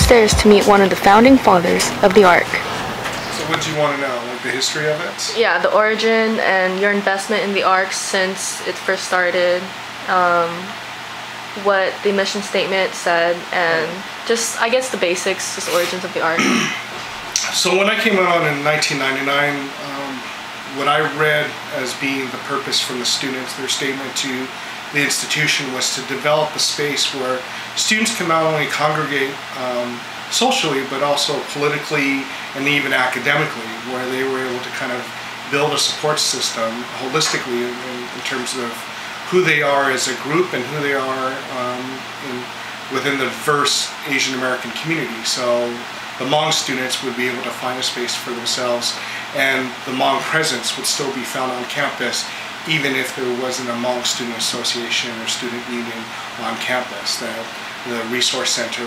upstairs to meet one of the founding fathers of the ARC. So what do you want to know, like the history of it? Yeah, the origin and your investment in the ARC since it first started, what the mission statement said, and just, I guess, the basics, just origins of the ARC. So when I came out in 1999, what I read as being the purpose from the students, their statement to the institution was to develop a space where students can not only congregate socially, but also politically and even academically, where they were able to kind of build a support system holistically in terms of who they are as a group and who they are within the diverse Asian American community. So the Hmong students would be able to find a space for themselves, and the Hmong presence would still be found on campus even if there wasn't a Hmong student association or student union on campus. That the resource center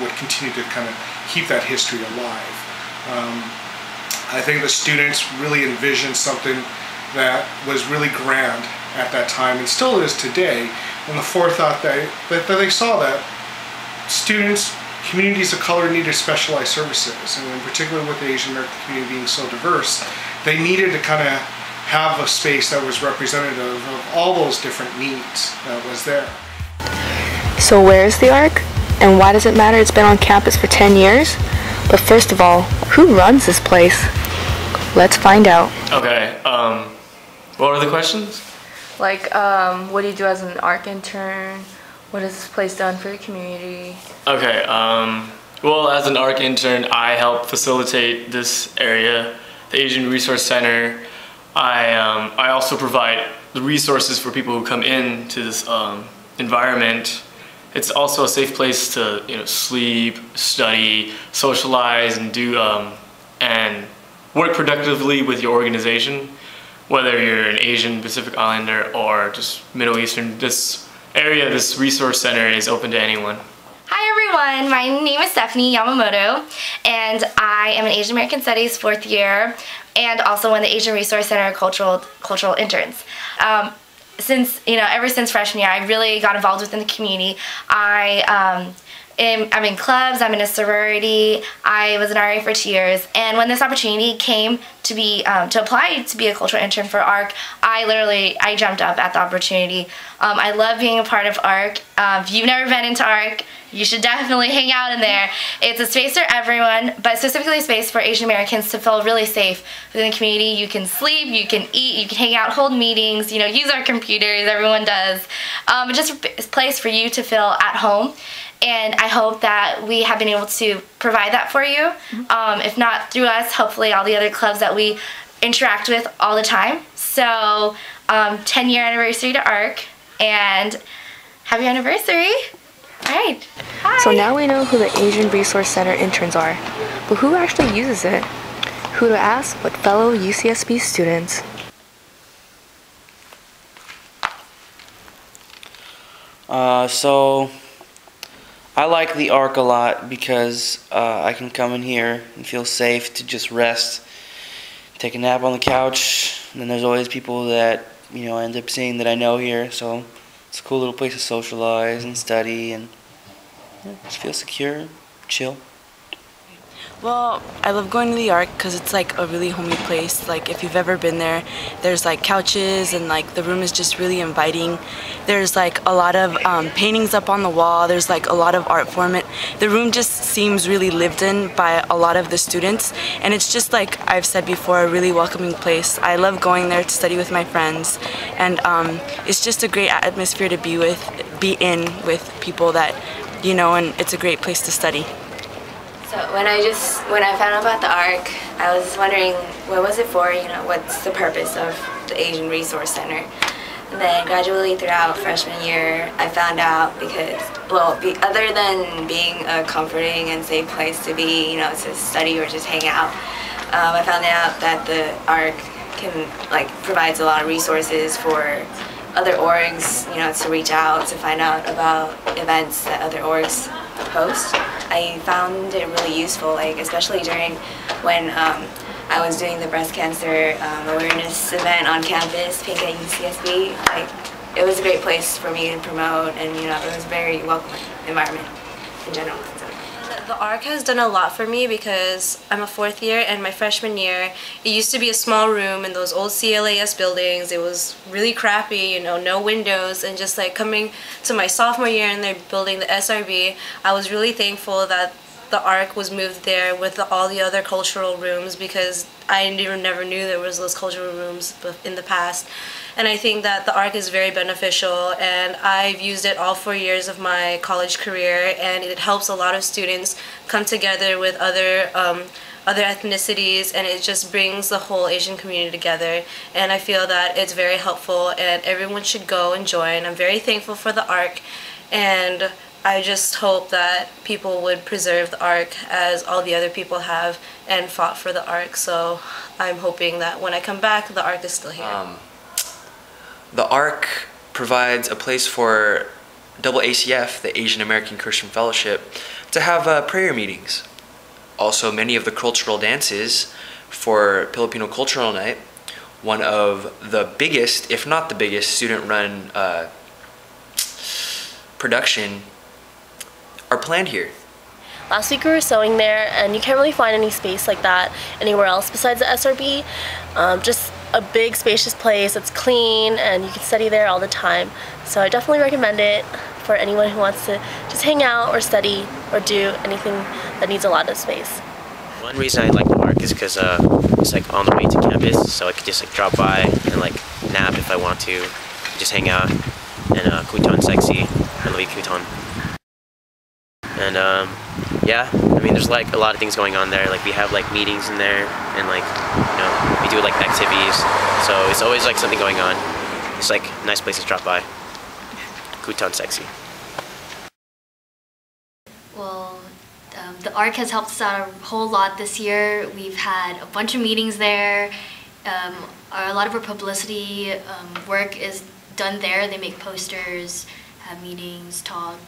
would continue to kind of keep that history alive. I think the students really envisioned something that was really grand at that time and still is today, and the forethought that they saw that students, communities of color needed specialized services, and in particular with the Asian American community being so diverse, they needed to kind of have a space that was representative of all those different needs that was there. So where is the ARC? And why does it matter it's been on campus for 10 years? But first of all, who runs this place? Let's find out. Okay, what were the questions? Like, what do you do as an ARC intern? What has this place done for your community? Okay, well, as an ARC intern, I help facilitate this area, the Asian Resource Center. I also provide the resources for people who come into this environment. It's also a safe place to, sleep, study, socialize, and do and work productively with your organization, whether you're an Asian Pacific Islander or just Middle Eastern. This area, this resource center, is open to anyone. Hi everyone, my name is Stephanie Yamamoto, and I am an Asian American Studies 4th year and also one of the Asian Resource Center cultural interns. Ever since freshman year, I really got involved within the community. I'm in clubs, I'm in a sorority, I was an RA for 2 years, and when this opportunity came to apply to be a cultural intern for ARC, I jumped up at the opportunity. I love being a part of ARC. If you've never been into ARC, you should definitely hang out in there. It's a space for everyone, but specifically a space for Asian Americans to feel really safe within the community. You can sleep, you can eat, you can hang out, hold meetings, use our computers, everyone does. It's just a place for you to feel at home. And I hope that we have been able to provide that for you. If not through us, hopefully all the other clubs that we interact with all the time. So 10-year anniversary to ARC, and happy anniversary. All right, hi. So now we know who the Asian Resource Center interns are, but who actually uses it? Who to ask but fellow UCSB students. So I like the ARC a lot because I can come in here and feel safe to just rest, take a nap on the couch, and then there's always people that I end up seeing that I know here, so it's a cool little place to socialize and study and just feel secure, chill. Well, I love going to the ARC because it's like a really homey place. Like if you've ever been there, there's like couches and like the room is just really inviting. There's like a lot of paintings up on the wall. There's like a lot of art form. The room just seems really lived in by a lot of the students, and it's just like I've said before, a really welcoming place. I love going there to study with my friends, and it's just a great atmosphere to be in with people that and it's a great place to study. So when I found out about the ARC, I was wondering what was it for, what's the purpose of the Asian Resource Center. And then gradually throughout freshman year, I found out because, other than being a comforting and safe place to be, to study or just hang out, I found out that the ARC provides a lot of resources for other orgs, to reach out, to find out about events that other orgs host. I found it really useful, especially during when I was doing the breast cancer awareness event on campus, Pink at UCSB. It was a great place for me to promote, and it was a very welcoming environment in general. So. The ARC has done a lot for me because I'm a fourth year, and my freshman year, it used to be a small room in those old CLAS buildings. It was really crappy, you know, no windows, and just like coming to my sophomore year and they're building the SRB, I was really thankful that the ARC was moved there with all the other cultural rooms, because I never knew there was those cultural rooms in the past. And I think that the ARC is very beneficial, and I've used it all 4 years of my college career, and it helps a lot of students come together with other ethnicities, and it just brings the whole Asian community together. And I feel that it's very helpful, and everyone should go and join. I'm very thankful for the ARC, and I just hope that people would preserve the ARC as all the other people have and fought for the ARC. So I'm hoping that when I come back, the ARC is still here. The ARC provides a place for AACF, the Asian American Christian Fellowship, to have prayer meetings. Also, many of the cultural dances for Filipino Cultural Night, one of the biggest, if not the biggest, student-run production, are planned here. Last week we were sewing there, and you can't really find any space like that anywhere else besides the SRB. Just a big spacious place that's clean, and you can study there all the time. So I definitely recommend it for anyone who wants to just hang out or study or do anything that needs a lot of space. One reason I like the ARC is because it's like on the way to campus, so I could just like drop by and like nap if I want to, just hang out, and Kuton sexy, I love Kuton. And yeah, I mean, there's like a lot of things going on there. Like we have like meetings in there, and like, you know, we do like activities. So it's always like something going on. It's like a nice place to drop by. Kuton sexy. Well, the ARC has helped us out a whole lot this year. We've had a bunch of meetings there. A lot of our publicity work is done there. They make posters, have meetings, talk.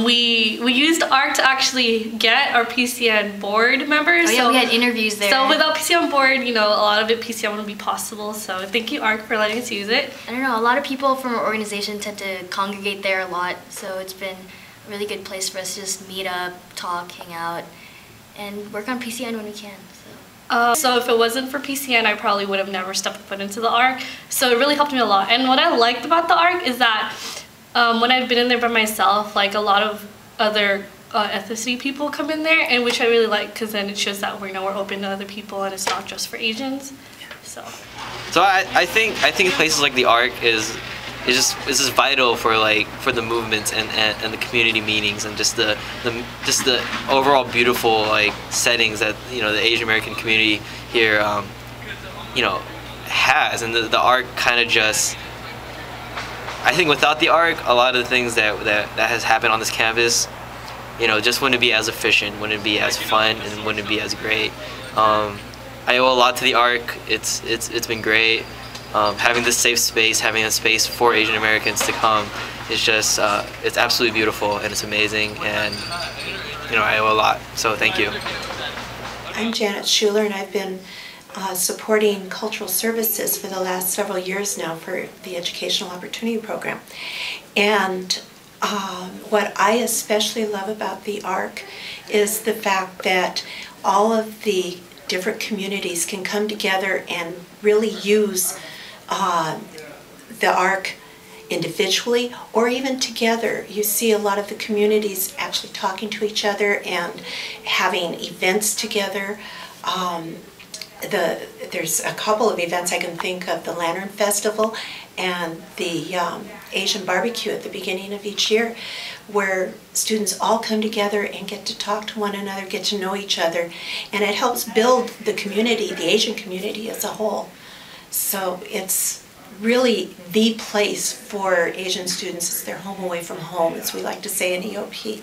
We used ARC to actually get our PCN board members. Oh yeah, so we had interviews there. So without PCN board, you know, a lot of it PCN wouldn't be possible. So thank you, ARC, for letting us use it. I don't know, a lot of people from our organization tend to congregate there a lot, so it's been a really good place for us to just meet up, talk, hang out, and work on PCN when we can. So if it wasn't for PCN, I probably would have never stepped foot into the ARC. So it really helped me a lot. And what I liked about the ARC is that when I've been in there by myself, like a lot of other ethnicity people come in there, and which I really like, because then it shows that we're open to other people and it's not just for Asians. So I think places like the ARC is just vital for the movements and the community meetings, and just the overall beautiful like settings that, you know, the Asian American community here you know, has. And the ARC kind of just, I think without the ARC, a lot of the things that has happened on this campus, you know, just wouldn't be as efficient, wouldn't be as fun, and wouldn't be as great. I owe a lot to the ARC. It's been great. Having this safe space, having a space for Asian Americans to come, is just it's absolutely beautiful, and it's amazing, and you know, I owe a lot. So thank you. I'm Janet Schuler, and I've been supporting cultural services for the last several years now for the Educational Opportunity Program. And what I especially love about the ARC is the fact that all of the different communities can come together and really use the ARC individually or even together. You see a lot of the communities actually talking to each other and having events together. There's a couple of events I can think of, the Lantern Festival and the Asian barbecue at the beginning of each year, where students all come together and get to talk to one another, get to know each other, and it helps build the community, the Asian community as a whole. So it's really the place for Asian students. It's their home away from home, as we like to say in EOP.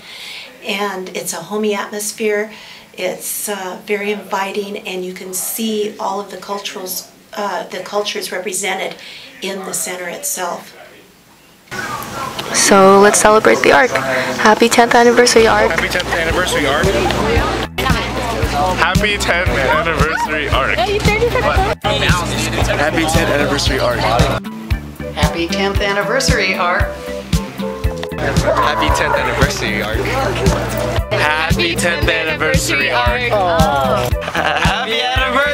And it's a homey atmosphere. It's very inviting, and you can see all of the cultures represented in the center itself. So let's celebrate the ARC. Happy 10th anniversary, ARC. Happy 10th anniversary, ARC. Happy 10th anniversary, ARC. Happy 10th anniversary, ARC. Happy 10th anniversary, ARC. Happy 10th anniversary, ARC. Happy 10th anniversary, ARC. Happy anniversary!